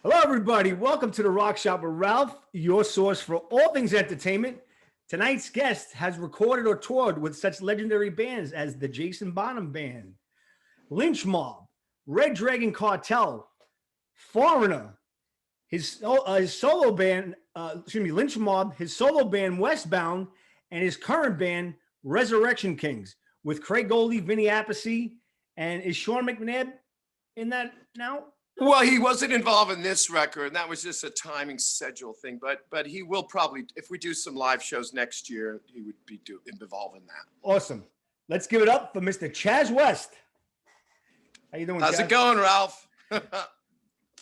Hello, everybody. Welcome to the Rock Shop with Ralph, your source for all things entertainment. Tonight's guest has recorded or toured with such legendary bands as the Jason Bonham Band, Lynch Mob, Red Dragon Cartel, Foreigner, his solo band, Lynch Mob, his solo band Westbound, and his current band Ressurection Kings with Craig Goldie, Vinny Appice, and is Sean McNabb in that now? Well, he wasn't involved in this record, and that was just a timing schedule thing. But he will probably, if we do some live shows next year, he would be involved in that. Awesome. Let's give it up for Mr. Chaz West. How you doing, How's Chaz? it going, Ralph?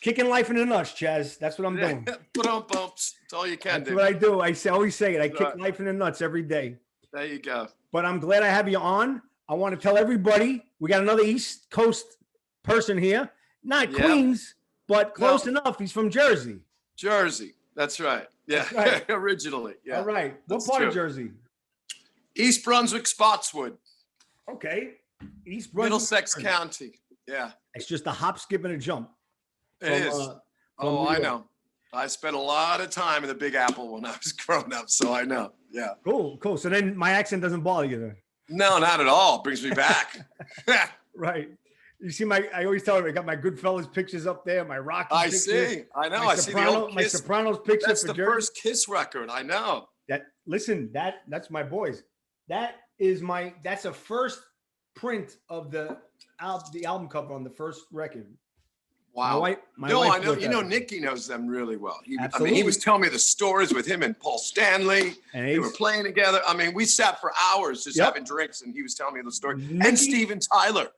Kicking life in the nuts, Chaz. That's what I'm doing. Put on bumps. That's all you can That's do. what I do. Always say it. I kick Right. life in the nuts every day. There you go. But I'm glad I have you on. I want to tell everybody we got another East Coast person here. Not Yep. Queens, but close No. enough. He's from Jersey. Jersey. That's right. Yeah. That's right. Originally. Yeah. All right. What That's part true. of Jersey? East Brunswick, Spotswood, Okay. East Brunswick. Middlesex County. Yeah. It's just a hop, skip, and a jump. It is. from Oh, New I York. know. I spent a lot of time in the Big Apple when I was growing up, so I know. Yeah. Cool. So then my accent doesn't bother you then. No, not at all. Brings me back. Right. You see I always tell him I got my Goodfellas pictures up there, my Rocky I pictures. see. I know. I see the old My Kiss. Sopranos picture That's for the Jersey. first Kiss record. I know. That's my boys. That's a first print of the album cover on the first record. Wow. My No, wife I know. bought You that. know, Nicky knows them really well. I mean, Absolutely. he was telling me the stories with him and Paul Stanley. And They were playing together. I mean, we sat for hours just Yep. having drinks, and he was telling me the story. Nicky- And Steven Tyler,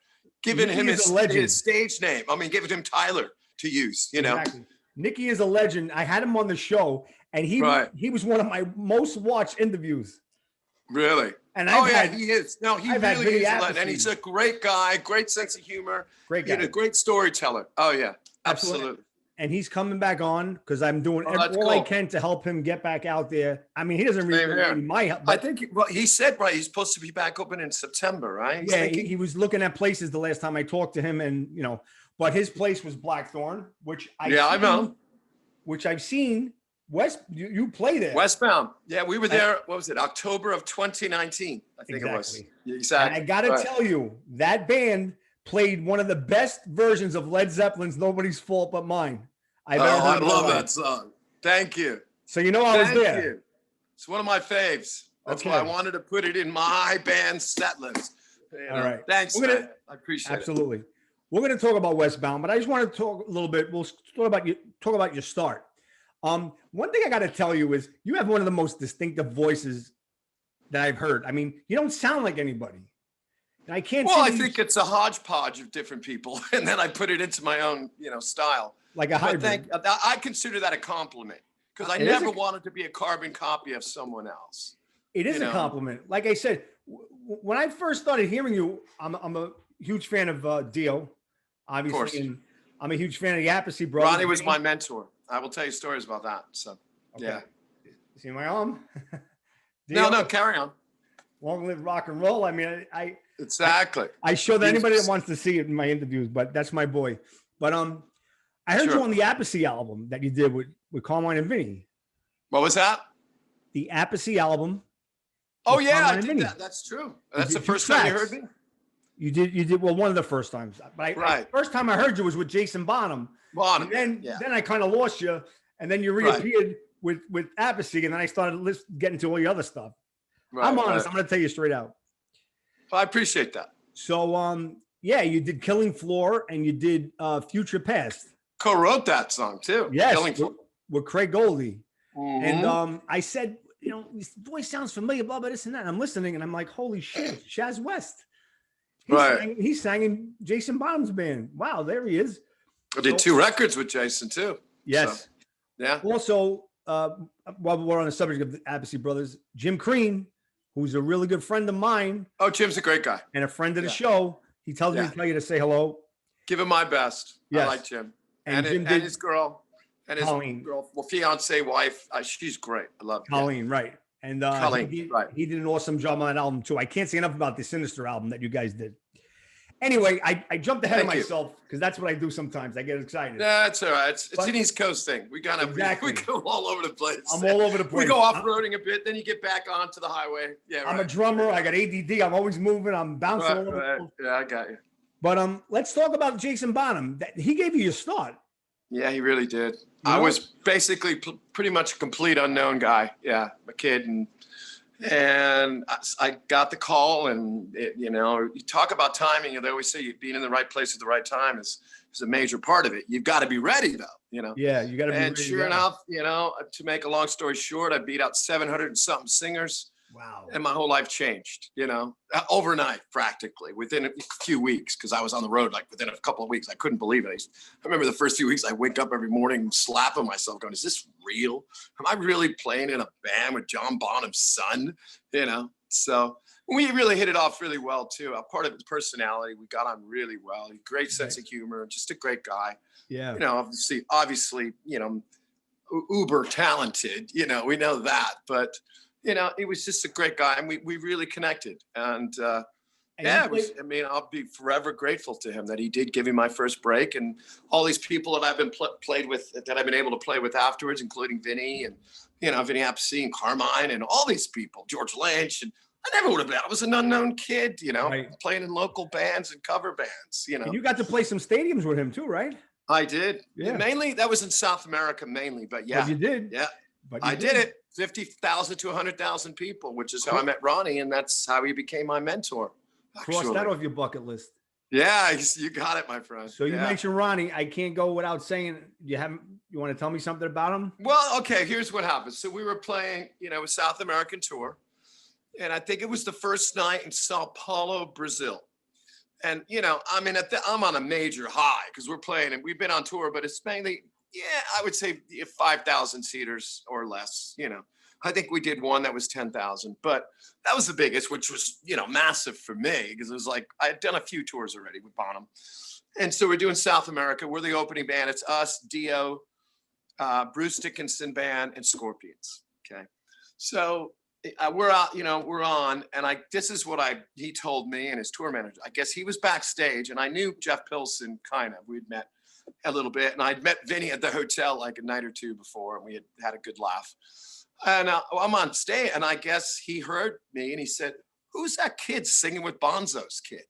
giving Nicky him is a legend. his stage name. I mean, giving him Tyler to use. You know. Exactly. Nicky is a legend. I had him on the show, and he was one of my most watched interviews. Really? And He is. No, he I've had really Vinny is a legend. Appice. And he's a great guy, great sense of humor. Great guy. You know, great storyteller. Oh, yeah. Absolutely. And he's coming back on because I'm doing that's all I cool. can to help him get back out there. I mean, he doesn't Same really here. need my help. I But think, well, he said, right, he's supposed to be back open in September, right? He's yeah, thinking- he was looking at places the last time I talked to him, and but his place was Blackthorn, which I know. which I've seen. West, you play there. Westbound. Yeah, we were there. What was it? October of 2019, I think it was. Exactly. Yeah, And exactly. I got to tell you, that band played one of the best versions of Led Zeppelin's "Nobody's Fault But Mine" I've ever Oh, I heard in my love life. that song. Thank you. So I was Thank there. you. It's one of my faves. That's Okay. why I wanted to put it in my band set list. You All know. right. Thanks, We're gonna- man. I appreciate it. Absolutely. We're going to talk about Westbound, but I just want to talk a little bit. We'll talk about your start. One thing I got to tell you is you have one of the most distinctive voices that I've heard. I mean, you don't sound like anybody. And I can't. Well, say I that you- think it's a hodgepodge of different people, and then I put it into my own, style. like a But hybrid. I consider that a compliment because I It is never a- wanted to be a carbon copy of someone else. It is you a know. compliment. Like I said, when I first started hearing you, I'm a huge fan of Dio, course. obviously, and I'm a huge fan of the Appice brothers. Ronnie was my mentor. I will tell you stories about that. So, Okay. yeah. See my arm? No, Dio, carry on. Long live rock and roll. I mean, Exactly. I show that He's- anybody that wants to see it in my interviews, but that's my boy. But I heard you Sure. on the Appice album that you did with Carmine and Vinny. What was that? The Appice album. Oh, with yeah, I Carmine and did Vinny. that. That's true. That's did the two first time you tracks. heard me? You did well one of the first times. But Right. first time I heard you was with Jason Bonham. Bonham. And Yeah. then I kind of lost you, and then you Right. reappeared with Appice, and then I started getting to all the other stuff. Right, I'm honest. right. I'm going to tell you straight out. I appreciate that. So, yeah, you did Killing Floor, and you did Future Past. Co-wrote that song too. Yes, Killing Floor. with Craig Goldie. Mhm. And I said, his voice sounds familiar, blah, blah, this and that. And I'm listening, and I'm like, holy shit, it's Chaz West. He sang in Jason Bonham's band. Wow, there he is. I did 2 records with Jason too. Yes. So, yeah. Also, while we're on the subject of the Appice brothers, Jim Crean, who's a really good friend of mine Oh, Jim's a great guy. and a friend of the Yeah. show, he tells me Yeah. to tell you to say hello. Give him my best. Yes. I like Jim. And Jim And did his girl. And his Colleen. girl, well, fiance, wife. She's great. I love her. Colleen, right? And Colleen, right. he did an awesome job on that album too. I can't say enough about the Sinister album that you guys did. Anyway, I jumped ahead of Thank you. myself because that's what I do sometimes. I get excited. That's all right. It's But- an East Coast thing. We Exactly. we go all over the place. I'm all over the place. We go off-roading a bit, then you get back onto the highway. Yeah, I'm right. a drummer. I got ADD. I'm always moving. I'm bouncing all over the Right. place. Yeah, I got you. But let's talk about Jason Bonham. He gave you your start. Yeah, he really did. You I know? was basically pretty much a complete unknown guy. Yeah, a kid, and I got the call, and you talk about timing. They always say being in the right place at the right time is a major part of it. You've got to be ready, though. Yeah, you got to be. And ready sure to go. enough, to make a long story short, I beat out 700 and something singers. Wow. And my whole life changed, overnight, practically within a few weeks, because I was on the road like within a couple of weeks. I couldn't believe it. I remember the first few weeks I wake up every morning slapping myself going, is this real? Am I really playing in a band with John Bonham's son? So we really hit it off really well too. A part of his personality, we got on really well. Great sense of humor, just a great guy. Yeah. Obviously, uber talented, we know that, but he was just a great guy, and we really connected. And I'll be forever grateful to him that he did give me my first break, and all these people that I've been played with, that I've been able to play with afterwards, including Vinny and Vinny Appice and Carmine and all these people, George Lynch, and I never would have been. I was an unknown kid, Right. playing in local bands and cover bands. And you got to play some stadiums with him too, right? I did. Yeah. Mainly that was in South America, but yeah, But you did. yeah. But I did it. 50,000 to 100,000 people, which is how I met Ronnie, and that's how he became my mentor. Cross that off your bucket list. Yeah, you got it, my friend. So you mentioned Ronnie. I can't go without saying you want to tell me something about him? Well, okay, here's what happened. So we were playing, a South American tour, and I think it was the first night in Sao Paulo, Brazil. And, I'm on a major high because we're playing, and we've been on tour, but it's mainly, I would say 5,000 seaters or less, I think we did one that was 10,000, but that was the biggest, which was, massive for me because it was like I had done a few tours already with Bonham. And so we're doing South America. We're the opening band. It's us, Dio, Bruce Dickinson Band, and Scorpions. Okay. So we're out, we're on. And this is what he told me and his tour manager. I guess he was backstage, and I knew Jeff Pilson kind of. We'd met a little bit, and I'd met Vinny at the hotel like a night or two before, and we had a good laugh. And I'm on stage, and I guess he heard me, and he said, "Who's that kid singing with Bonzo's kid?"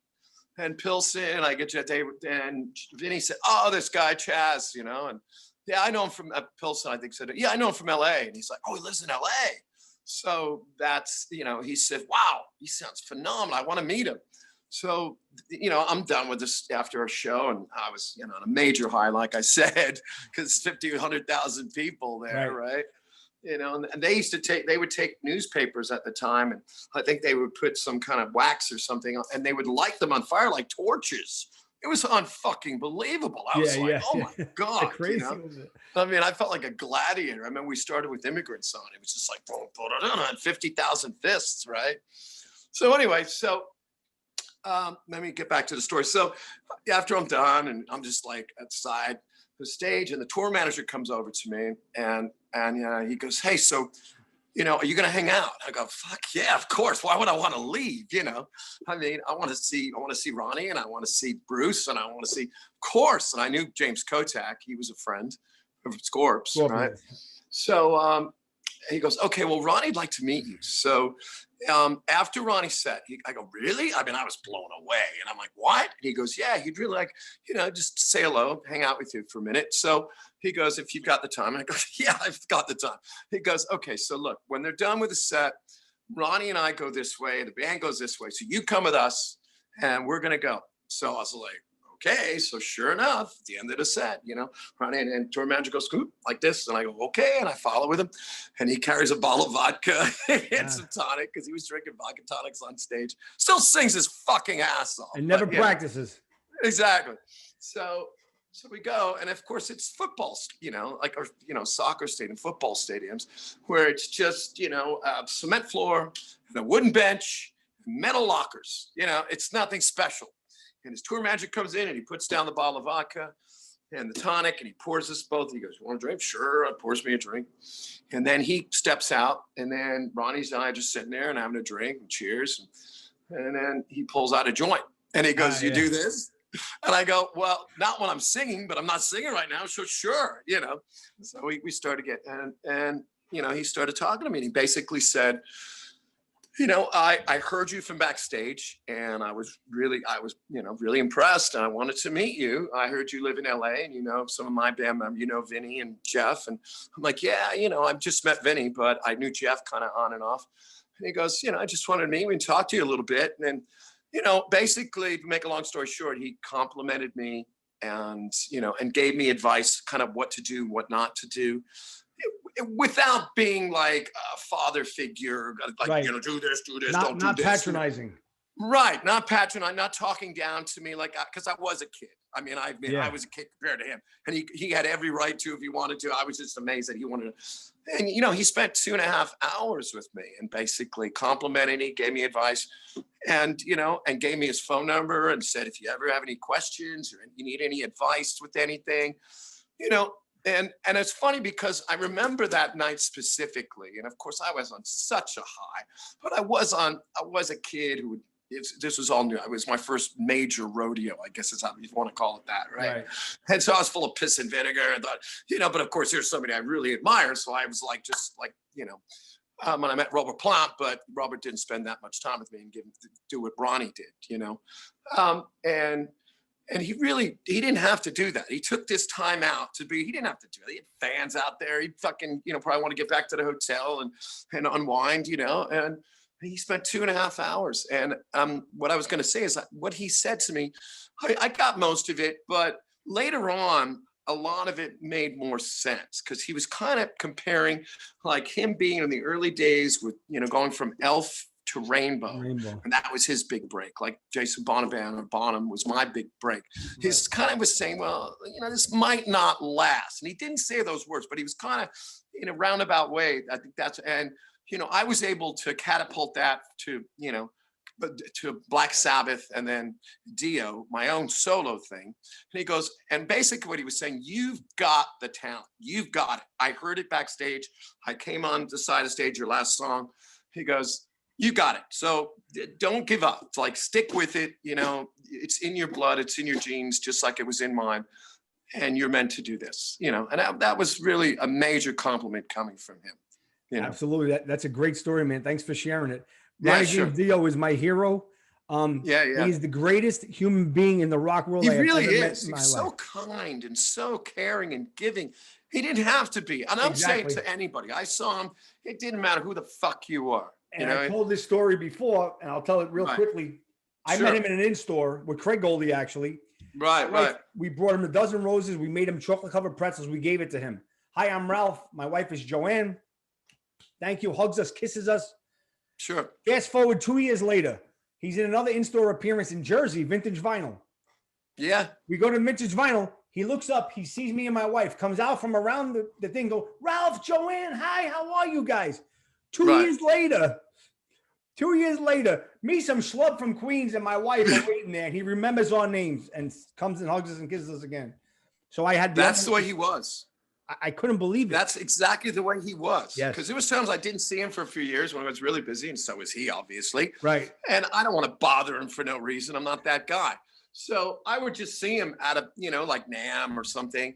And Pilson, I get you, and Vinny said, "Oh, this guy Chaz, and yeah, I know him from Pilson." I think said, "Yeah, I know him from L.A." And he's like, "Oh, he lives in L.A." So that's, he said, "Wow, he sounds phenomenal. I want to meet him." So, I'm done with this after a show, and I was, on a major high, like I said, because 50, 100,000 people there, right? And they would take newspapers at the time, and I think they would put some kind of wax or something, and they would light them on fire like torches. It was unfucking believable. I was oh my God. Crazy. I felt like a gladiator. I mean, we started with Immigrants on. It was just like, boom, boom, boom, and 50,000 fists, right? So anyway, let me get back to the story. So after I'm done, and I'm just like outside the stage, and the tour manager comes over to me, and he goes, "Hey, so, are you gonna hang out?" I go, "Fuck yeah, of course. Why would I want to leave? I want to see Ronnie, and I want to see Bruce, and I want to see, of course." And I knew James Kotak. He was a friend of Scorps, right? So he goes, "Okay, well, Ronnie'd like to meet you." So after Ronnie set, I go, "Really?" I was blown away. And I'm like, "What?" And he goes, "Yeah, he'd really like, just say hello, hang out with you for a minute." So he goes, "If you've got the time." And I go, "Yeah, I've got the time." He goes, "Okay, so look, when they're done with the set, Ronnie and I go this way, the band goes this way. So you come with us, and we're going to go." So I was like, okay. So sure enough, at the end of the set, Ronnie and tour manager goes, "Scoop," like this. And I go, "Okay." And I follow with him, and he carries a bottle of vodka and some tonic, because he was drinking vodka tonics on stage. Still sings his fucking ass off. And never practices. Exactly. So we go, and of course it's football, soccer stadium, football stadiums, where it's just, a cement floor and a wooden bench, metal lockers. It's nothing special. And his tour manager comes in, and he puts down the bottle of vodka and the tonic, and he pours us both. He goes, "You want a drink?" "Sure." He pours me a drink. And then he steps out, and then Ronnie's and I are just sitting there and having a drink and cheers. And then he pulls out a joint. And he goes, you yeah. do this? And I go, well, not when I'm singing, but I'm not singing right now. So sure, you know. So we started getting, and you know, he started talking to me, and he basically said, you know, I heard you from backstage, and I was really, you know, really impressed, and I wanted to meet you. I heard you live in LA, and you know some of my band members, you know, Vinny and Jeff, and I'm like, yeah, you know, I've just met Vinny, but I knew Jeff kind of on and off. And he goes, you know, I just wanted to meet you and talk to you a little bit, and then, you know, basically, to make a long story short, he complimented me, and you know, and gave me advice, kind of what to do, what not to do, without being like a father figure, like, Right. you know, do this, Not, don't do not this. patronizing. Right. Not patronizing, not talking down to me, like, because I was a kid. I mean, Yeah. I was a kid compared to him, and he had every right to if he wanted to. I was just amazed that he wanted to. And, you know, he spent 2.5 hours with me and basically complimented me, gave me advice, and, you know, and gave me his phone number and said, if you ever have any questions or you need any advice with anything, you know. And it's funny because I remember that night specifically, and of course I was on such a high, but I was a kid who would, this was all new. It was my first major rodeo, I guess is how you want to call it that, right? And so I was full of piss and vinegar, and thought, you know, but of course there's somebody I really admire, so I was like, just like, you know, when I met Robert Plant, but Robert didn't spend that much time with me and do what Ronnie did, you know, and he didn't have to do that. He took this time out he didn't have to do it. He had fans out there. He'd fucking, you know, probably want to get back to the hotel and unwind, you know, and he spent 2.5 hours. And what I was going to say is what he said to me, I got most of it, but later on, a lot of it made more sense because he was kind of comparing like him being in the early days with, you know, going from Elf to Rainbow. And that was his big break. Like Jason Bonham was my big break. His kind of was saying, well, you know, this might not last. And he didn't say those words, but he was kind of in a roundabout way. I think and, you know, I was able to catapult that to, you know, to Black Sabbath and then Dio, my own solo thing. And he goes, and basically what he was saying, you've got the talent. You've got it. I heard it backstage. I came on the side of stage, your last song. He goes, you got it. So don't give up. It's like, stick with it. You know, it's in your blood. It's in your genes, just like it was in mine. And you're meant to do this, you know, and that was really a major compliment coming from him. You know? Absolutely. That's a great story, man. Thanks for sharing it. Yeah, Ronnie sure. James Dio is my hero. He's the greatest human being in the rock world. He I have really ever met is. in my He's so life. kind and so caring and giving. He didn't have to be. And I'm saying to anybody, I saw him, it didn't matter who the fuck you are. And I told this story before, and I'll tell it real quickly. I met him in an in-store with Craig Goldie, actually. Right. We brought him a dozen roses. We made him chocolate-covered pretzels. We gave it to him. Hi, I'm Ralph. My wife is Joanne. Thank you. Hugs us, kisses us. Sure. Fast forward 2 years later. He's in another in-store appearance in Jersey, Vintage Vinyl. Yeah. We go to Vintage Vinyl. He looks up. He sees me and my wife. Comes out from around the thing. Go, Ralph, Joanne, hi, how are you guys? 2 years later. 2 years later, me, some schlub from Queens, and my wife are waiting there. And he remembers our names and comes and hugs us and kisses us again. So I had that's the way he was. I couldn't believe it. That's exactly the way he was. Yes. Because there was times I didn't see him for a few years when I was really busy, and so was he, obviously. Right. And I don't want to bother him for no reason. I'm not that guy. So I would just see him at a, you know, like NAMM or something.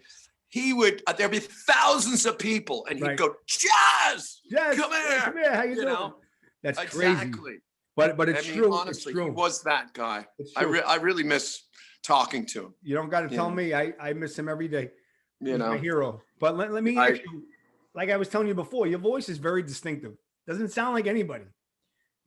He would, there'd be thousands of people, and he'd go, Jazz, come here. Come here. How you doing? Know? That's exactly. Crazy. But it's true. Honestly, it's true. He was that guy. I really miss talking to him. You don't got to tell me. I miss him every day. You know, my hero. But let me ask you, like I was telling you before, your voice is very distinctive. Doesn't sound like anybody.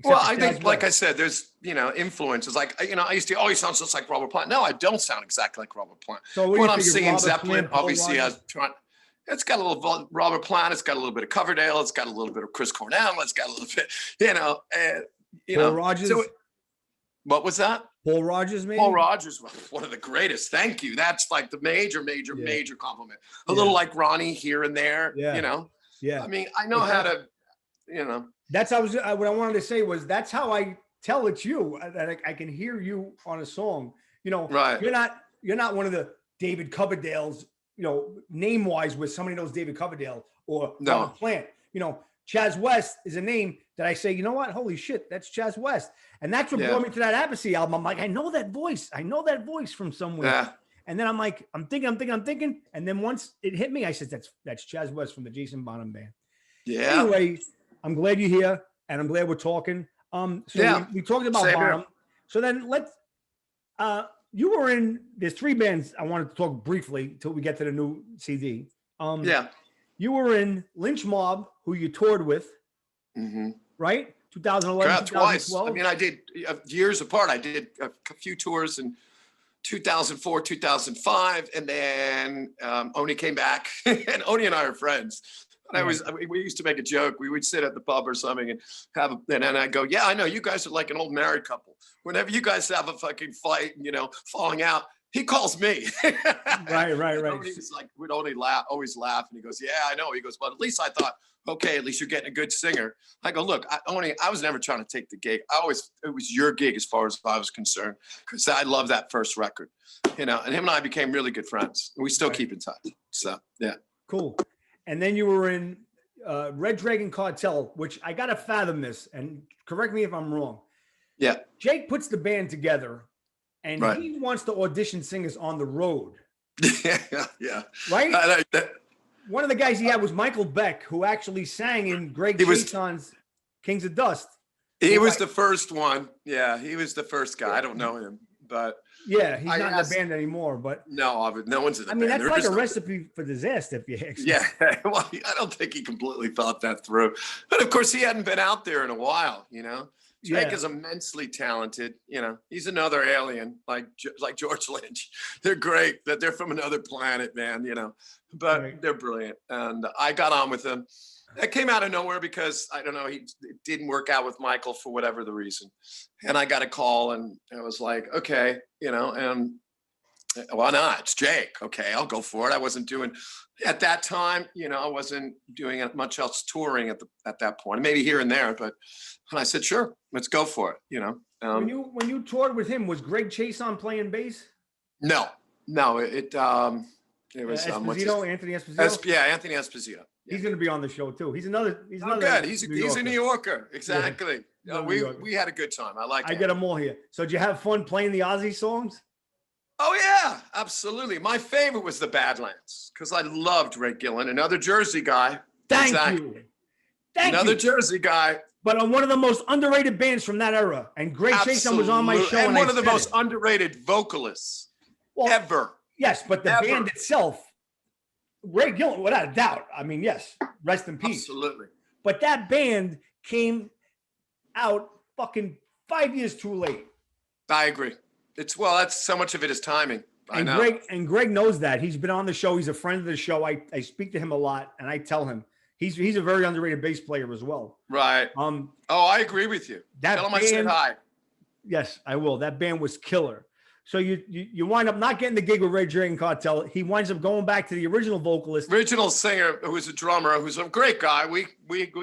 Well, I think, like I said, there's, you know, influences. Like, you know, I used to always sound just like Robert Plant. No, I don't sound exactly like Robert Plant. So when I'm singing Zeppelin, obviously, it's got a little Robert Plant. It's got a little bit of Coverdale. It's got a little bit of Chris Cornell. It's got a little bit, you know, Paul Rogers. So what was that? Paul Rogers, maybe? Paul Rogers was one of the greatest. Thank you. That's like the major compliment. A little like Ronnie here and there, you know? Yeah. I mean, I know how to, you know. That's what I wanted to say was that's how I tell it's you, that I can hear you on a song. You know, you're not one of the David Coverdales, you know, name-wise, where somebody knows David Coverdale or Robert Plant. You know, Chaz West is a name. that I say, you know what? Holy shit, that's Chaz West. And that's what Yeah. brought me to that Apathy album. I'm like, I know that voice. I know that voice from somewhere. Yeah. And then I'm like, I'm thinking. And then once it hit me, I said, that's Chaz West from the Jason Bonham band. Yeah. Anyway, I'm glad you're here and I'm glad we're talking. So Yeah. we talked about Same here. Bonham. So then you were in, there's 3 bands I wanted to talk briefly till we get to the new CD. Yeah. You were in Lynch Mob, who you toured with, right? 2011, Correct, twice. 2012. I mean, I did years apart. I did a few tours in 2004, 2005, and then Oni came back, and Oni and I are friends. And we used to make a joke. We would sit at the pub or something and and I'd go, yeah, I know you guys are like an old married couple. Whenever you guys have a fucking fight, falling out, he calls me. Right. He's like, we'd always laugh. And he goes, yeah, I know. He goes, but at least I thought, okay, at least you're getting a good singer. I go, look, I was never trying to take the gig. It was your gig as far as I was concerned, because I love that first record, and him and I became really good friends. We still keep in touch. So, yeah. Cool. And then you were in Red Dragon Cartel, which I got to fathom this, and correct me if I'm wrong. Yeah. Jake puts the band together, and he wants to audition singers on the road. Yeah. Right? One of the guys he had was Michael Beck, who actually sang in Greg Chaison's Kings of Dust. He was the first one. Yeah, he was the first guy. I don't know him, but yeah, he's not in the band anymore. But no one's in the band. I mean, that's like a recipe for disaster, if you ask me. Yeah, well, I don't think he completely thought that through. But of course, he hadn't been out there in a while. Jake is immensely talented. He's another alien, like George Lynch. They're great. That they're from another planet, man. But they're brilliant. And I got on with them. That came out of nowhere because I don't know. It didn't work out with Michael for whatever the reason. And I got a call, and I was like, okay, and why not? It's Jake. Okay, I'll go for it. I wasn't doing at that time. I wasn't doing much else touring at that point. Maybe here and there, but. And I said, sure, let's go for it. When you toured with him, was Greg Chaison playing bass? No, it was Esposito, Anthony Esposito. Anthony Esposito. He's going to be on the show too. He's another. Good. He's a New Yorker. Exactly. Yeah. We had a good time. I get them all here. So did you have fun playing the Ozzy songs? Oh yeah, absolutely. My favorite was the Badlands because I loved Ray Gillen, another Jersey guy. Thank you. Another Jersey guy. But on one of the most underrated bands from that era. And Greg Chaison was on my show. And one of the most underrated vocalists ever. Yes, but the band itself, Ray Gillen, without a doubt. I mean, yes, rest in peace. Absolutely. But that band came out fucking 5 years too late. I agree. That's so much of it is timing. I know. Greg knows that. He's been on the show. He's a friend of the show. I speak to him a lot, and I tell him. He's a very underrated bass player as well. Right. I agree with you. Tell him I said hi. Yes, I will. That band was killer. So you wind up not getting the gig with Red Dragon Cartel. He winds up going back to the original vocalist, original singer, who was a drummer, who's a great guy. We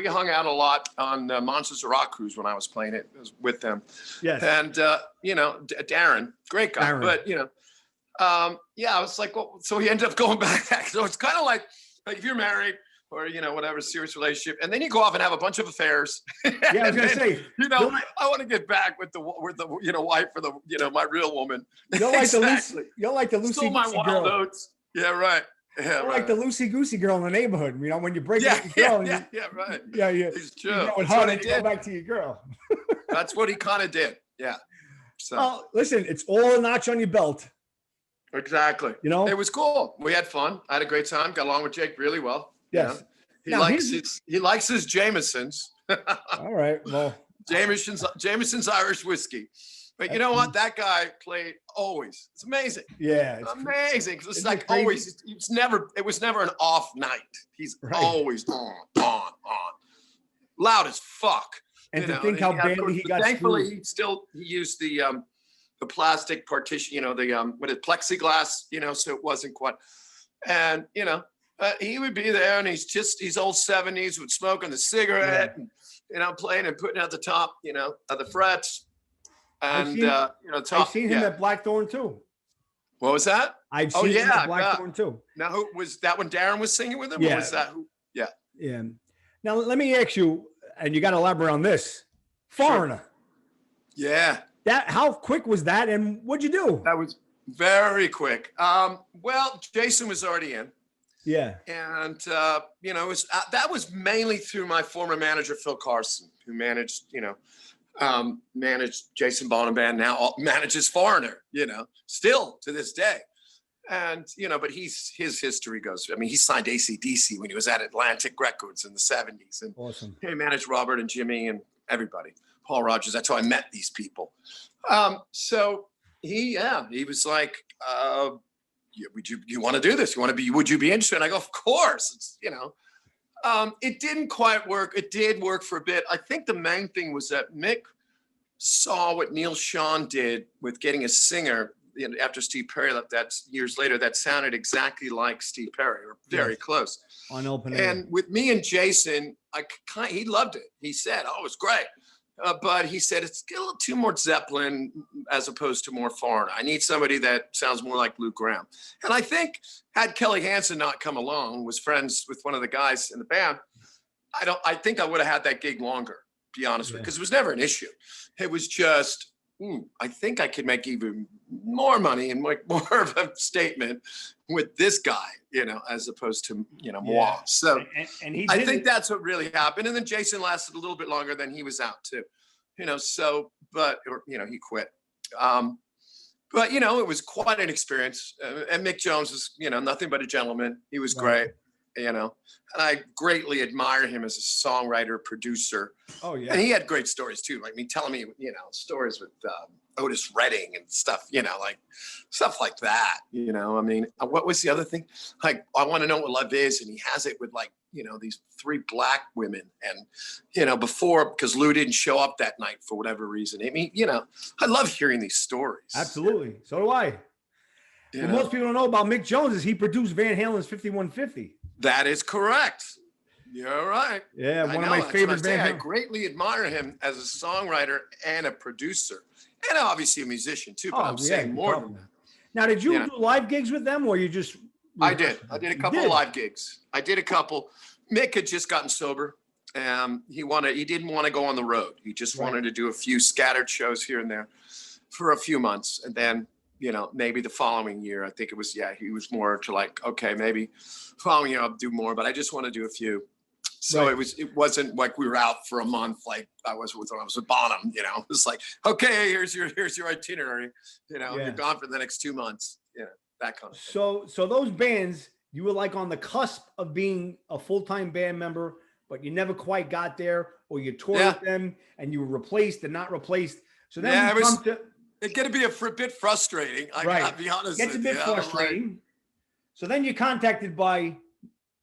hung out a lot on Monsters of Rock cruise when I was playing it with them. Yes. And Darren, great guy. Darren. But I was like, well, so he ended up going back. So it's kind of like if you're married. Or, whatever, serious relationship. And then you go off and have a bunch of affairs. Yeah, I was going to say. I want to get back with the wife for the, my real woman. You're like the Lucy my Goosey wild girl. Oats. Yeah, right. Yeah, you're like the Loosey Goosey girl in the neighborhood. When you break up your girl. Yeah, right. Yeah. It's true. You go back to your girl. That's what he kind of did. Yeah. So. Well, listen, it's all a notch on your belt. Exactly. It was cool. We had fun. I had a great time. Got along with Jake really well. Yes. He likes his Jamesons. All right. Well, Jameson's Irish whiskey. But you know what? That guy played always. It's amazing. Yeah. It's amazing. Because it's like always, it was never an off night. He's always on. Loud as fuck. And to think how badly he got thankfully he used the plastic partition, the plexiglass, so it wasn't quite. And, he would be there, and he's old 70s, would smoke on the cigarette, and playing and putting out the top, of the frets, and I've seen him at Blackthorn too. What was that? I've seen him at Blackthorn too. Now, who was that when Darren was singing with him? Yeah. Or was that who? Yeah. Yeah. Now let me ask you, and you got to elaborate on this. Foreigner. Sure. Yeah. How quick was that, and what'd you do? That was very quick. Well, Jason was already in. Yeah. And, that was mainly through my former manager, Phil Carson, who managed Jason Bonham Band, now manages Foreigner, still to this day. And, but his history goes, he signed AC/DC when he was at Atlantic Records in the 70s. And awesome. He managed Robert and Jimmy and everybody, Paul Rogers. That's how I met these people. So he was like, you want to do this? Would you be interested? And I go, of course. It's, it didn't quite work. It did work for a bit. I think the main thing was that Mick saw what Neil Schon did with getting a singer after Steve Perry left. That years later, that sounded exactly like Steve Perry, or very close. On open air. And with me and Jason, he loved it. He said, "Oh, it was great." But he said, it's a little too more Zeppelin as opposed to more Foreigner. I need somebody that sounds more like Luke Graham. And I think had Kelly Hansen not come along, was friends with one of the guys in the band, I think I would have had that gig longer, to be honest with you, because it was never an issue. It was just, I think I could make even more money and make more of a statement with this guy, as opposed to, moi. So and he I think that's what really happened. And then Jason lasted a little bit longer than he was out too, he quit. But, it was quite an experience. And Mick Jones was, nothing but a gentleman. He was great, and I greatly admire him as a songwriter, producer. Oh, yeah. And he had great stories too. Like me telling me, stories with Otis Redding and stuff, like stuff like that. What was the other thing? Like, I want to know what love is. And he has it with these 3 black women. And, before, because Lou didn't show up that night for whatever reason. I love hearing these stories. Absolutely. So do I. What most people don't know about Mick Jones is he produced Van Halen's 5150. That is correct. You're right. Yeah, one of my favorite bands. I greatly admire him as a songwriter and a producer, and obviously a musician too. But I'm saying more than that. Now, did you do live gigs with them, or you just? I did a couple of live gigs. I did a couple. Mick had just gotten sober. He didn't want to go on the road. He just wanted to do a few scattered shows here and there for a few months, and then maybe the following year. I think it was he was more to like, okay, maybe following year I'll do more, but I just want to do a few. So it wasn't like we were out for a month like I was with Bonham, It was like, okay, here's your itinerary, you're gone for the next 2 months, that kind of thing. So those bands, you were like on the cusp of being a full-time band member, but you never quite got there, or you toured with them and you were replaced and not replaced. So then it's going to be a bit frustrating. I gotta be honest. It's a bit frustrating. So then you're contacted by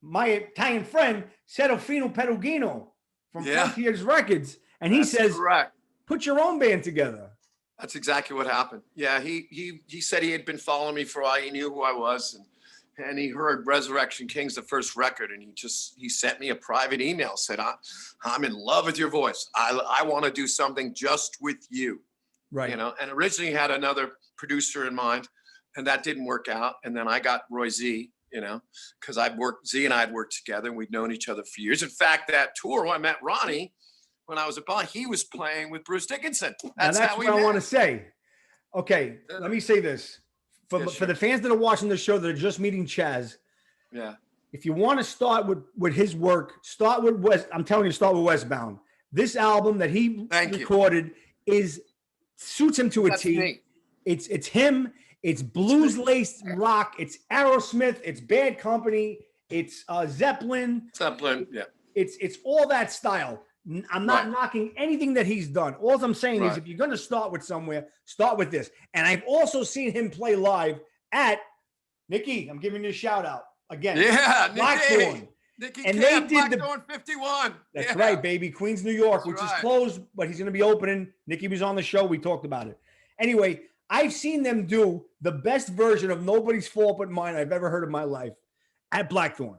my Italian friend, Serafino Perugino from Frontiers Records. And he says, put your own band together. That's exactly what happened. Yeah, he said he had been following me for a while. He knew who I was. And he heard Ressurection King's the first record. And he sent me a private email, said, I'm in love with your voice. I want to do something just with you. Right. And originally had another producer in mind, and that didn't work out. And then I got Roy Z, because Z and I had worked together and we'd known each other for years. In fact, that tour when I met Ronnie, when I was at Bonham, he was playing with Bruce Dickinson. That's how we met. I want to say. Okay, let me say this. For the fans that are watching the show that are just meeting Chaz. Yeah. If you want to start with his work, start with start with Westbound. This album that he recorded suits him to a T. Me. It's him. It's blues-laced rock. It's Aerosmith. It's Bad Company. It's Zeppelin. Yeah. It's all that style. I'm not knocking anything that he's done. All I'm saying is, if you're going to start with somewhere, start with this. And I've also seen him play live at Nikki. I'm giving you a shout out again. Yeah, Blackthorn. Nikki and Camp, they did Blackthorn 51. That's right, baby. Queens, New York, which is closed, but he's going to be opening. Nikki was on the show. We talked about it. Anyway, I've seen them do the best version of Nobody's Fault But Mine I've ever heard in my life at Blackthorn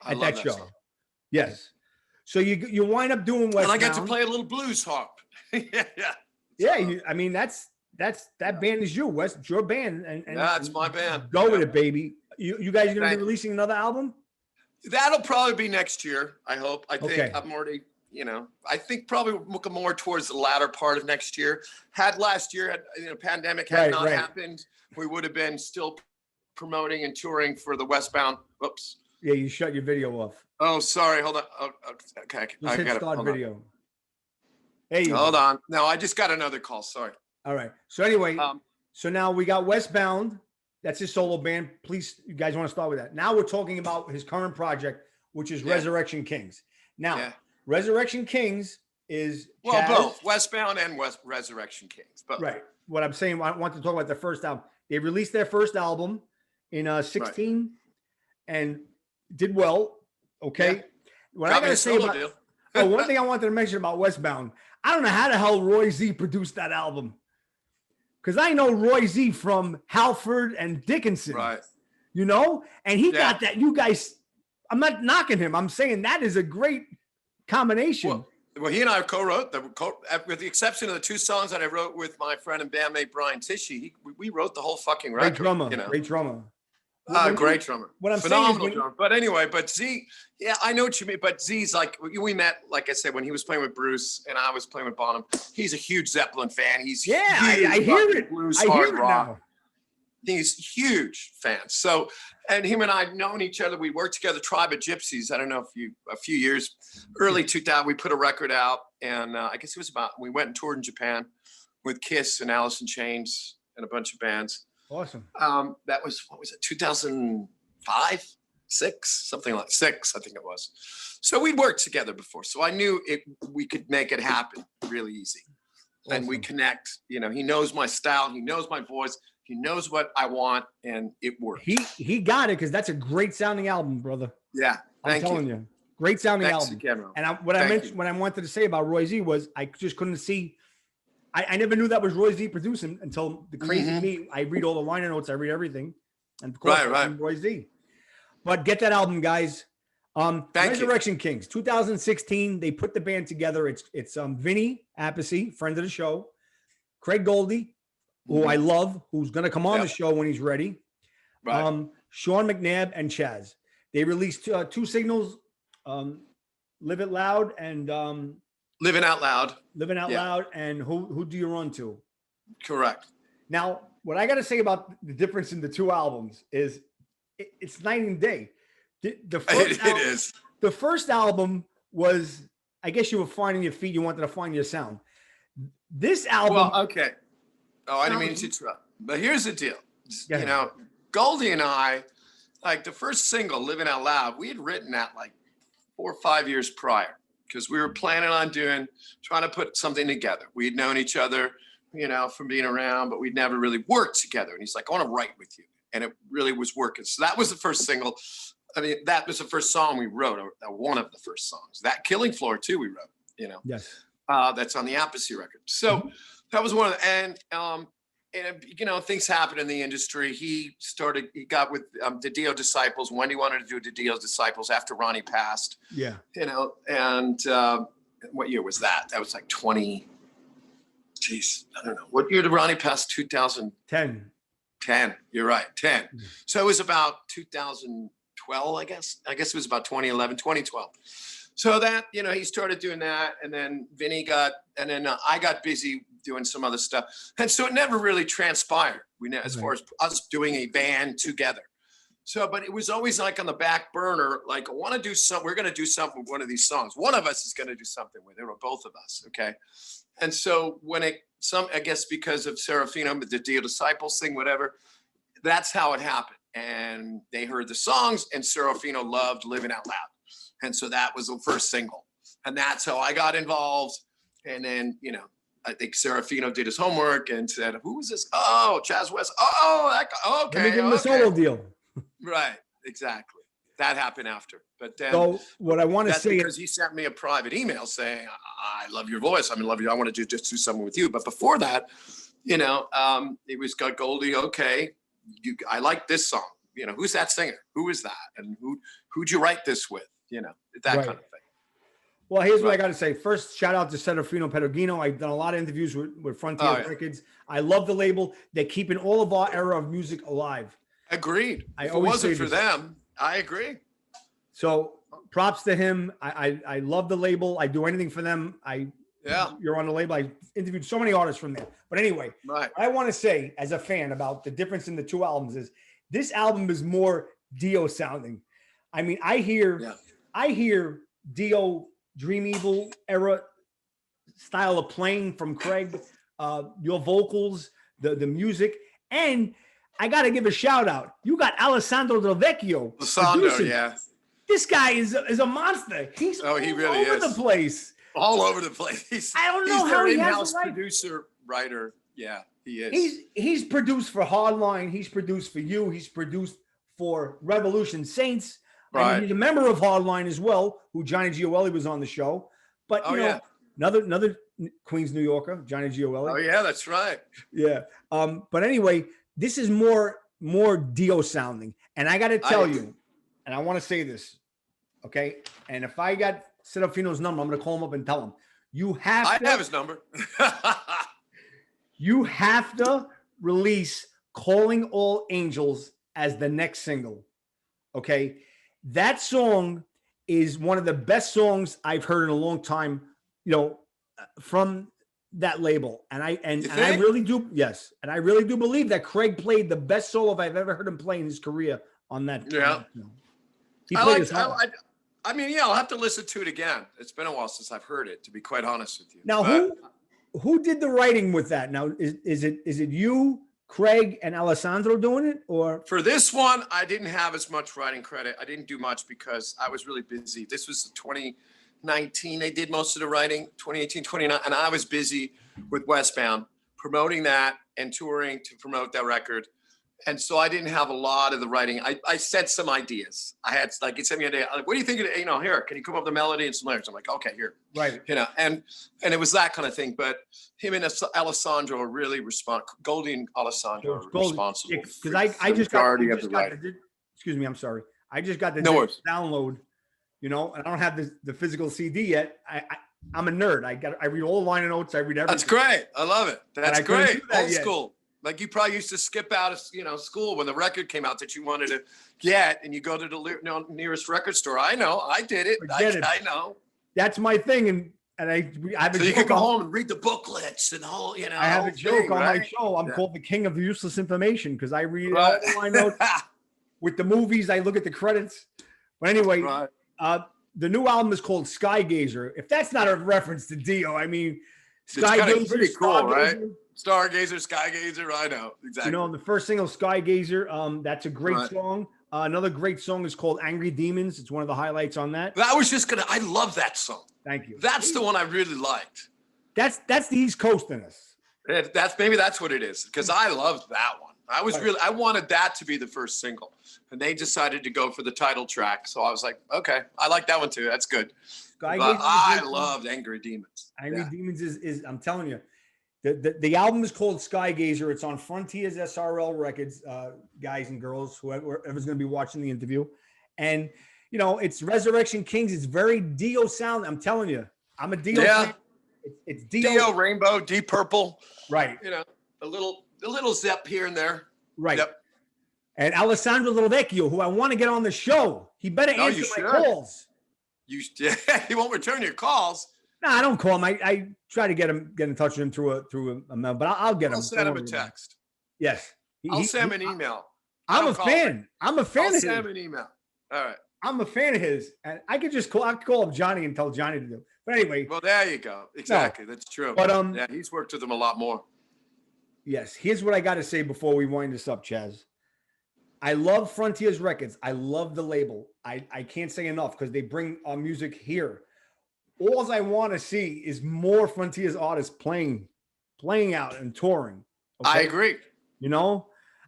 at that show. Song. Yes. So you wind up doing Westbound. And I get to play a little blues harp. Yeah. That band is you, Wes. It's your band. And it's my band. Go with it, baby. You guys are going to be releasing another album? That'll probably be next year, I hope. I think I'm already, I think probably looking more towards the latter part of next year. Had last year, pandemic had not happened, we would have been still promoting and touring for the Westbound. Whoops. Yeah, you shut your video off. Oh, sorry. Hold on. Oh, okay. Just hit start video. Hey, hold on. No, I just got another call. Sorry. All right. So anyway, so now we got Westbound. That's his solo band. Please, you guys want to start with that. Now we're talking about his current project, which is Ressurection Kings. Now, Ressurection Kings is both Westbound and Ressurection Kings. Both. Right. What I'm saying, I want to talk about their first album. They released their first album in 16 and did well. Okay. Yeah. What I gotta say about one thing I wanted to mention about Westbound, I don't know how the hell Roy Z produced that album. Because I know Roy Z from Halford and Dickinson, right? And he got that. You guys, I'm not knocking him. I'm saying that is a great combination. Well, he and I co-wrote, with the exception of the 2 songs that I wrote with my friend and bandmate Brian Tishy. We wrote the whole fucking record. Great drummer. Great drummer. What I'm phenomenal drummer. But anyway, Z, I know what you mean. But Z's like, we met, like I said, when he was playing with Bruce and I was playing with Bonham. He's a huge Zeppelin fan. He's I hear it. Blues, I hear hard it rock. now. He's huge fan. So, and him and I have known each other. We worked together, Tribe of Gypsies. I don't know if a few years, early 2000, we put a record out. And I guess it was we went and toured in Japan with Kiss and Alice in Chains and a bunch of bands. Awesome. That was, 2005, 6, something like 6, I think it was. So we'd worked together before. So I knew we could make it happen really easy. Awesome. And we connect, he knows my style. He knows my voice. He knows what I want, and it works. He got it because that's a great sounding album, brother. Yeah, I'm telling you, great sounding album. Again, and what I wanted to say about Roy Z was I just couldn't see. I never knew that was Roy Z producing until the crazy me. I read all the liner notes. I read everything, and of course, Roy Z. But get that album, guys. Ressurection Kings, 2016. They put the band together. It's Vinny Appice, friend of the show, Craig Goldie, who I love, who's going to come on the show when he's ready. Right. Sean McNabb and Chaz. They released 2 singles, Live It Loud and Living Out Loud. Living Out Loud. And Who Do You Run To? Correct. Now, what I got to say about the difference in the 2 albums is it's night and day. The first album was, I guess you were finding your feet. You wanted to find your sound. This album. Well, okay. Oh, I didn't mean to interrupt. But here's the deal. Goldie and I, like the first single, Living Out Loud, we had written that like 4 or 5 years prior because we were planning on trying to put something together. We had known each other, from being around, but we'd never really worked together. And he's like, I want to write with you. And it really was working. So that was the first single. I mean, that was the first song we wrote, or one of the first songs. That Killing Floor, too, we wrote, Yes. That's on the Appice record. So that was one of the, and things happen in the industry. He got with the Dio Disciples. Wendy wanted to do the Dio Disciples after Ronnie passed. Yeah. And what year was that? That was like I don't know. What year did Ronnie pass? 2010. 10. You're right. 10. So it was about 2012, I guess. I guess it was about 2011, 2012. So that, he started doing that. And then I got busy doing some other stuff. And so it never really transpired. As far as us doing a band together. So, but it was always like on the back burner, like, I want to do something. We're going to do something with one of these songs. One of us is going to do something with it, or both of us. Okay. And so I guess because of Serafino, the Dio Disciples thing, whatever, that's how it happened. And they heard the songs, and Serafino loved Living Out Loud. And so that was the first single. And that's how I got involved. And then, I think Serafino did his homework and said, who is this? Oh, Chaz West. Oh, that guy. Okay. Let me give him a solo deal. Right. Exactly. That happened after. But then what I want to say because he sent me a private email saying, I love your voice. I love you. I want to just do something with you. But before that, it was got Goldie. Okay. I like this song. Who's that singer? Who is that? And who'd you write this with? That kind of thing. Well, here's what I got to say. First, shout out to Serafino Perugino. I've done a lot of interviews with Frontier Records. I love the label. They're keeping all of our era of music alive. Agreed. If it wasn't for them, I agree. So props to him. I love the label. I do anything for them. You're on the label. I interviewed so many artists from there. But anyway, right. I want to say as a fan about the difference in the two albums is this album is more Dio sounding. I mean, I hear Dio Dream Evil era style of playing from Craig, your vocals, the music, and I got to give a shout out. You got Alessandro Del Vecchio. Alessandro, yeah. This guy is a monster. He's he really over the place. All over the place. I don't know how he has the right. Producer, writer. Yeah, he is. He's produced for Hardline. He's produced for you. He's produced for Revolution Saints. Right. I mean, he's a member of Hardline as well, who Johnny Gioeli was on the show. But you know, another Queens, New Yorker, Johnny Gioeli. Oh yeah, that's right. Yeah. But anyway, this is more Dio sounding, and I got to tell you, and I want to say this, okay? And if I got Serafino's number, I'm going to call him up and tell him I have his number. You have to release "Calling All Angels" as the next single. Okay, that song is one of the best songs I've heard in a long time. You know, from that label, and I really do. Yes, and I really do believe that Craig played the best solo I've ever heard him play in his career on that. Yeah, he played I mean, I'll have to listen to it again. It's been a while since I've heard it, to be quite honest with you. Now, who did the writing with that? Now, is it you, Craig, and Alessandro doing it, or for this one? I didn't have as much writing credit. I didn't do much because I was really busy. This was 2019. They did most of the writing. 2018, 2019, and I was busy with Westbound, promoting that and touring to promote that record. And so I didn't have a lot of the writing. I said some ideas. I had like, it sent me a day. Like, what do you think of it? You know, here, can you come up with the melody and some lyrics? I'm like, okay, here. Right. You know, and it was that kind of thing. But him and Alessandro are really Goldie and Alessandro are responsible. Because I just got the, excuse me, I'm sorry. I just got the download, you know, and I don't have the physical CD yet. I'm a nerd. I read all the liner notes. I read everything. That's great. I love it. That's great. Old school. Like you probably used to skip out of, school when the record came out that you wanted to get, and you go to the nearest record store. I know, I did it. I know. That's my thing, and I have a so you can go home and read the booklets and whole, I have a joke on my show. I'm called the king of useless information because I read all my notes. With the movies, I look at the credits. But anyway, the new album is called Skygazer. If that's not a reference to Dio, I mean, Skygazer, pretty cool, right? Stargazer, Skygazer, I know exactly. You know, the first single, Skygazer, that's a great song. Another great song is called Angry Demons. It's one of the highlights on that. I love that song. Thank you. That's the one I really liked. That's the East Coast in us. Maybe that's what it is, because I loved that one. I wanted that to be the first single, and they decided to go for the title track. So I was like, okay, I like that one too. That's good. But I loved Angry Demons. Angry Demons is I'm telling you. The album is called Skygazer. It's on Frontiers SRL Records, guys and girls, whoever's going to be watching the interview. And, it's Ressurection Kings. It's very Dio sound. I'm telling you, I'm a Dio fan. It's Dio, Rainbow, Deep Purple. Right. A little Zepp here and there. Right. Yep. And Alessandro Del Vecchio, who I want to get on the show. He better answer my calls. He won't return your calls. No, I don't call him. I try to get in touch with him through a mail, but I'll get him. I'll send him a text. Yes. I'll send him an email. I'm a fan. I'm a fan of his. I'll send him an email. All right. I'm a fan of his. And I could just call up Johnny and tell Johnny to do it. But anyway. Well, there you go. Exactly. That's true. But he's worked with him a lot more. Yes. Here's what I got to say before we wind this up, Chaz. I love Frontiers Records. I love the label. I can't say enough because they bring our music here. All I want to see is more Frontiers artists playing out and touring. Okay? I agree.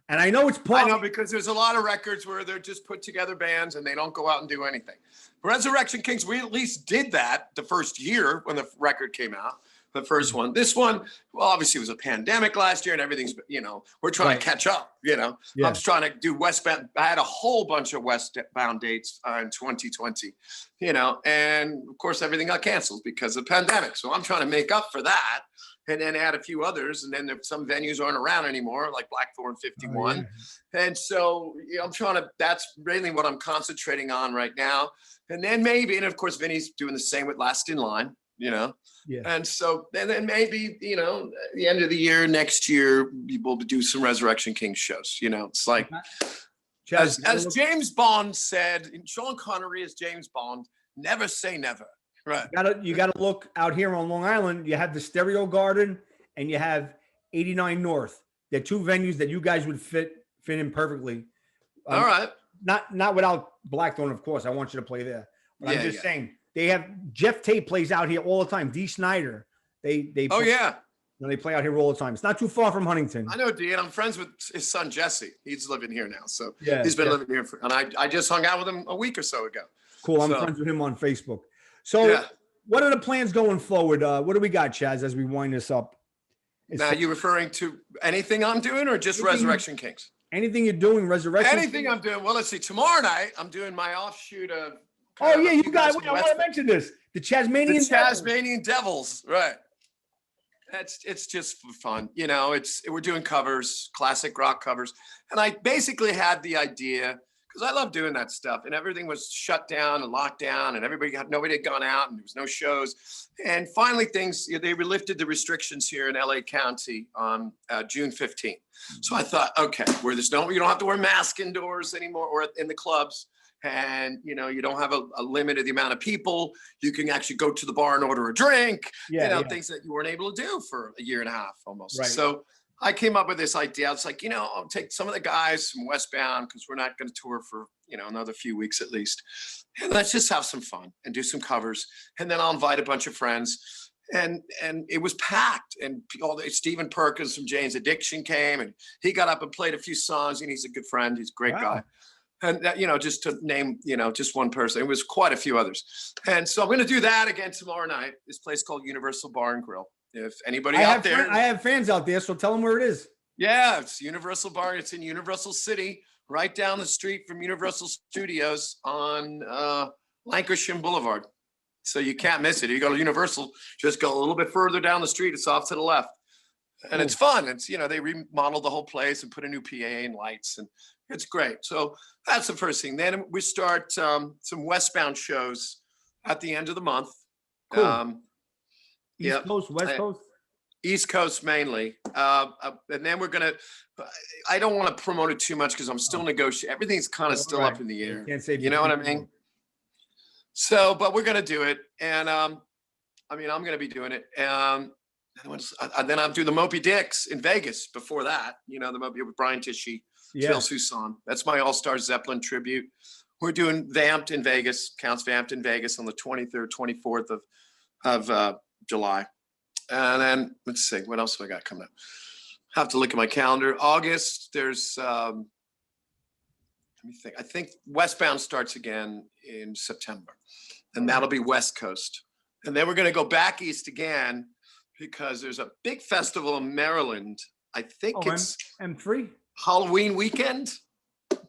And I know it's I know, because there's a lot of records where they're just put together bands and they don't go out and do anything. Ressurection Kings, we at least did that the first year when the record came out, the first one. This one, well, obviously it was a pandemic last year and everything's, we're trying to catch up, I'm just trying to do Westbound. I had a whole bunch of Westbound dates in 2020, and of course everything got canceled because of the pandemic. So I'm trying to make up for that. and then add a few others. And then some venues aren't around anymore, like Blackthorn 51. And so I'm trying to, that's really what I'm concentrating on right now. And then maybe, and of course, Vinny's doing the same with Last in Line, And so, and then maybe, the end of the year, next year, we'll do some Resurrection King shows. It's like, Chaz, as James Bond said, Sean Connery as James Bond, never say never. Right. You gotta look out here on Long Island. You have the Stereo Garden and you have 89 North. They're two venues that you guys would fit in perfectly. All right. Not without Blackthorn, of course. I want you to play there. But I'm just saying they have Jeff Tate plays out here all the time. Dee Snyder. They they play out here all the time. It's not too far from Huntington. I know Dee, and I'm friends with his son Jesse. He's living here now. So he's been living here and I just hung out with him a week or so ago. Cool. I'm friends with him on Facebook. So what are the plans going forward? What do we got, Chaz, as we wind this up? Now, you referring to anything I'm doing or just Resurrection Kings? Anything you're doing, Resurrection Anything Kings? I'm doing. Well, let's see. Tomorrow night, I'm doing my offshoot of. You guys. I want to mention this. The Tasmanian Devils. Right. It's just for fun. We're doing covers, classic rock covers. And I basically had the idea, because I love doing that stuff, and everything was shut down and locked down, and nobody had gone out, and there was no shows. And finally, they lifted the restrictions here in LA County on June 15th. So I thought, okay, you don't have to wear masks indoors anymore or in the clubs, and you don't have a limit of the amount of people. You can actually go to the bar and order a drink. Things that you weren't able to do for a year and a half almost. Right. So I came up with this idea. I was like, I'll take some of the guys from Westbound, because we're not going to tour for, another few weeks at least. And let's just have some fun and do some covers. And then I'll invite a bunch of friends. And it was packed. And Stephen Perkins from Jane's Addiction came, and he got up and played a few songs, and he's a good friend. He's a great guy. And just to name, just one person, it was quite a few others. And so I'm going to do that again tomorrow night. This place called Universal Bar and Grill. If anybody out there, I have fans out there, so tell them where it is. Yeah, it's Universal Bar. It's in Universal City, right down the street from Universal Studios on Lancashire Boulevard. So you can't miss it. You go to Universal, just go a little bit further down the street. It's off to the left, and it's fun. It's they remodeled the whole place and put a new PA and lights, and it's great. So that's the first thing. Then we start some Westbound shows at the end of the month. Cool. East Coast, West Coast? East Coast mainly. And then we're going to, I don't want to promote it too much because I'm still negotiating. Everything's kind of still up in the air. Can't say you know what I mean? So, but we're going to do it. And I'm going to be doing it. And then I'll do the Moby Dicks in Vegas before that. The Moby with Brian Tichy, Phil Soussan. That's my All-Star Zeppelin tribute. We're doing Vamped in Vegas, Counts Vamped in Vegas on the 23rd, 24th of July. And then let's see, what else have I got coming up? I have to look at my calendar. August, there's let me think. I think Westbound starts again in September, and that'll be West Coast. And then we're going to go back east again because there's a big festival in Maryland. I think it's M3 Halloween weekend.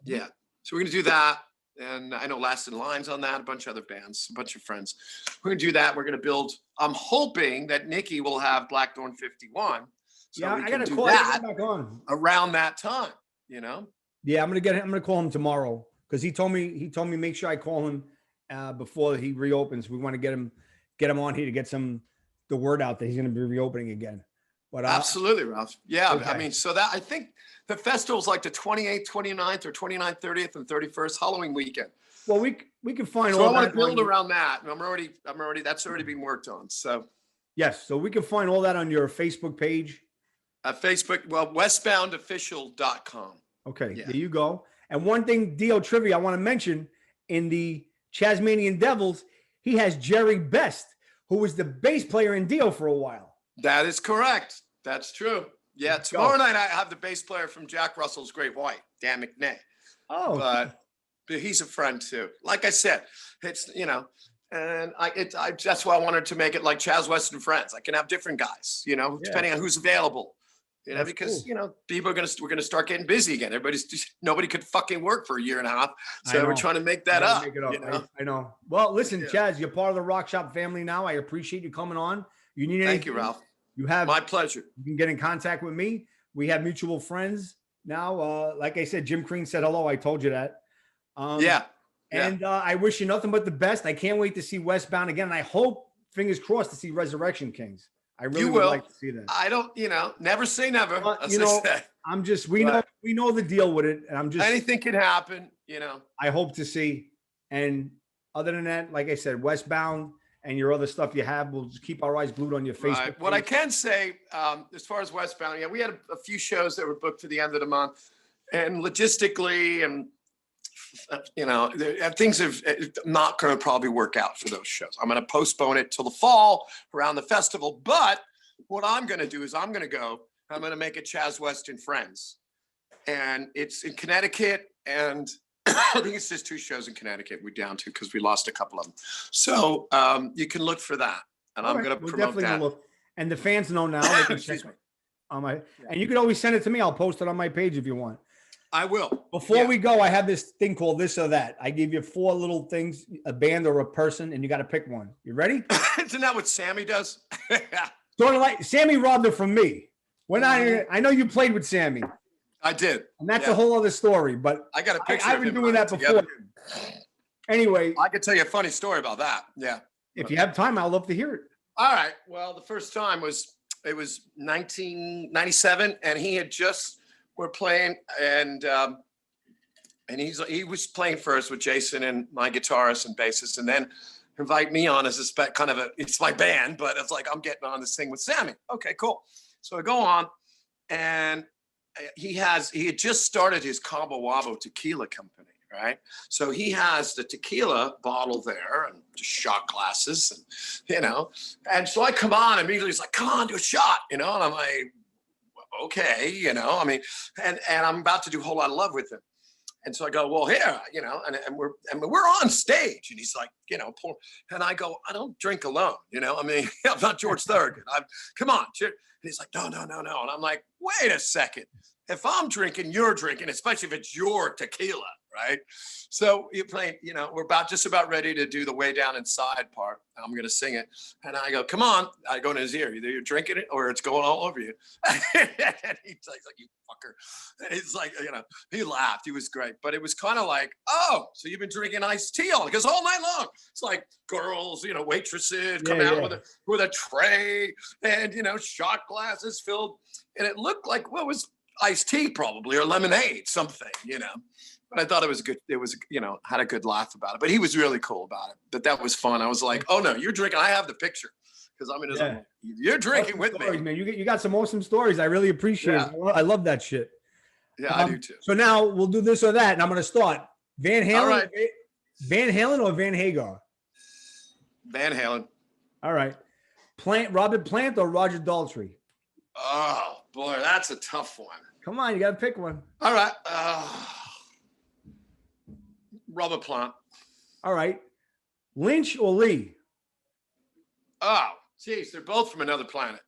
Yeah. So we're going to do that. And I know Last in Line's on that, a bunch of other bands, a bunch of friends. We're going to do that. We're going to build. I'm hoping that Nikki will have Blackthorn 51. So I got to call him back on around that time, Yeah, I'm going to call him tomorrow because he told me make sure I call him before he reopens. We want to get him on here to get the word out that he's going to be reopening again. But absolutely, Ralph. Yeah. Okay. So that I think the festival's like the 28th, 29th, or 29th, 30th, and 31st Halloween weekend. Well, we can find all that. So I want to build around that. And that's already being worked on. So yes. So we can find all that on your Facebook page. westboundofficial.com. Okay. Yeah. There you go. And one thing, Dio trivia, I want to mention in the Tasmanian Devils, he has Jerry Best, who was the bass player in Dio for a while. That is correct. That's true. Yeah, tomorrow night I have the bass player from Jack Russell's Great White, Dan McNay. Oh, but he's a friend too. Like I said, it's and that's why I wanted to make it like Chaz West and Friends. I can have different guys, depending on who's availavailable. Because cool. People we're gonna start getting busy again. Nobody could fucking work for a year and a half, so we're trying to make that up. I know. Well, listen, Chaz, you're part of the Rock Shop family now. I appreciate you coming on. You need anything? Thank you, Ralph. You have My pleasure. You can get in contact with me. We have mutual friends now. Like I said, Jim Crean said hello. I told you that. Yeah. And I wish you nothing but the best. I can't wait to see Westbound again. And I hope, fingers crossed, to see Resurrection Kings. I really would like to see that. I don't, never say never. We know the deal with it. And I'm just, anything can happen, I hope to see. And other than that, like I said, Westbound and your other stuff you have, we'll just keep our eyes glued on your Facebook. Right. What I can say, as far as Westbound, we had a few shows that were booked to the end of the month, and logistically, and things have not going to probably work out for those shows. I'm going to postpone it till the fall around the festival. But what I'm going to do is I'm going to make a Chaz West and Friends, and it's in Connecticut, and I think it's just 2 shows in Connecticut we're down to because we lost a couple of them. So you can look for that, and I'm going to promote that. Look. And the fans know now. They can check on my, and you can always send it to me. I'll post it on my page if you want. I will. Before we go, I have this thing called This or That. I give you 4 little things, a band or a person, and you got to pick one. You ready? Isn't that what Sammy does? Sort of like Sammy robbed it from me. I know you played with Sammy. I did. And that's a whole other story, but I got a picture. I've been doing that before. Anyway. I could tell you a funny story about that. Yeah. If you have time, I'd love to hear it. All right. Well, the first time was 1997, and he had we're playing, and he was playing first with Jason and my guitarist and bassist, and then invite me on as it's my band, but it's like I'm getting on this thing with Sammy. Okay, cool. So I go on, and he had just started his Cabo Wabo tequila company, right? So he has the tequila bottle there and just shot glasses, and and so I come on immediately. He's like, "Come on, do a shot," and I'm like, okay, and I'm about to do a whole lot of love with him. And so I go, well, here, and we're on stage, and he's like, and I go, I don't drink alone, I'm not George Thorogood. Come on. And he's like, no. And I'm like, wait a second. If I'm drinking, you're drinking, especially if it's your tequila, right? So you're playing, we're just about ready to do the Way Down Inside part. I'm going to sing it. And I go, come on. I go in his ear. Either you're drinking it or it's going all over you. And he's like, you fucker. And he's like, he laughed. He was great. But it was kind of like, oh, so you've been drinking iced tea all, because all night long, it's like girls, waitresses come out with a tray and, shot glasses filled. And it looked like, what was iced tea probably, or lemonade, something, But I thought it was good. It was, had a good laugh about it. But he was really cool about it. But that was fun. I was like, oh no, you're drinking. I have the picture because I'm in his. Yeah. You're drinking awesome with stories, me, man. You got some awesome stories. I really appreciate it. I love that shit. Yeah, I do too. So now we'll do this or that, and I'm going to start. Van Halen. All right. Van Halen or Van Hagar? Van Halen. All right. Robert Plant or Roger Daltrey? Oh boy, that's a tough one. Come on, you got to pick one. All right. Robert Plant. All right. Lynch or Lee? Oh, geez, they're both from another planet.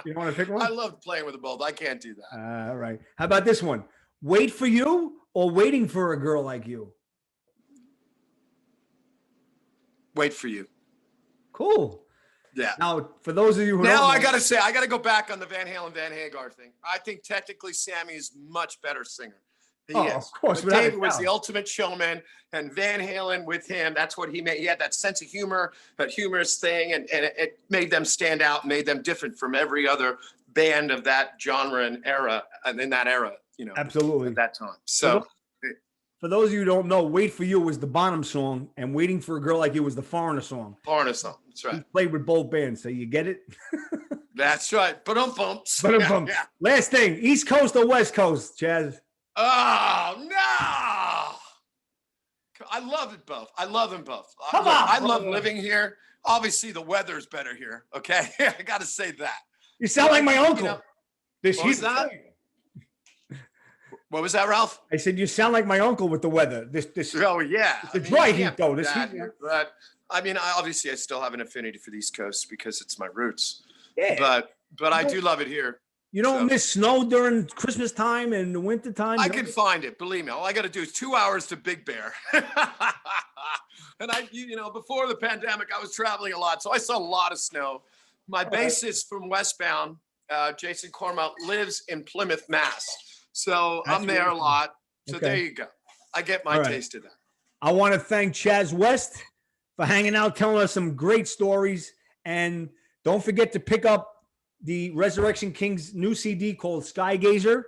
You want to pick one? I love playing with them both. I can't do that. All right. How about this one? Wait for You or Waiting for a Girl Like You? Wait for You. Cool. Yeah. Now, for those of you who I got to go back on the Van Halen, Van Hagar thing. I think technically Sammy is much better singer. He is. Of course. But David was the ultimate showman, and Van Halen with him, that's what he made. He had that sense of humor, that humorous thing, and it made them stand out, made them different from every other band of that genre and era, and in that era, Absolutely. At that time. So for those of you who don't know, Wait for You was the Bonham song, and Waiting for a Girl Like You was the Foreigner song. Foreigner song. That's right. He played with both bands, so you get it? That's right. Ba-dum-bumps. Yeah. Last thing, East Coast or West Coast, Chaz? Oh, no. I love it both. I love them both. I love living here. Obviously, the weather's better here. Okay. I got to say that. You sound like my uncle. What was that? What was that, Ralph? I said, you sound like my uncle with the weather. This. Oh, yeah. It's a dry heat, though. This heat. But, obviously, I still have an affinity for the East Coast because it's my roots. Yeah. But I do love it here. You don't miss snow during Christmas time and the winter time? I can find it. Believe me. All I got to do is 2 hours to Big Bear. And before the pandemic, I was traveling a lot. So I saw a lot of snow. My bassist from Westbound, Jason Cormelt, lives in Plymouth, Mass. So That's I'm there a really lot. So Okay. there you go. I get my All right. taste of that. I want to thank Chaz West for hanging out, telling us some great stories. And don't forget to pick up the Resurrection King's new CD called Skygazer.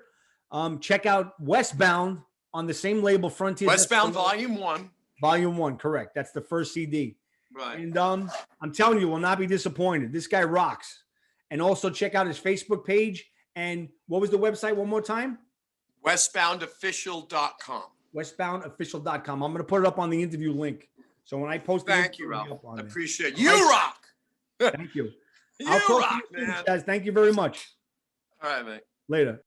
Check out Westbound on the same label, Frontiers. Westbound Volume 1. Volume 1, correct. That's the first CD. Right. And I'm telling you, will not be disappointed. This guy rocks. And also check out his Facebook page. And what was the website one more time? Westboundofficial.com. Westboundofficial.com. I'm going to put it up on the interview link. So when I post it, Thank you, Ralph. I appreciate it. You rock. Thank you. You rock, soon, man. Chaz. Thank you very much. All right, mate. Later.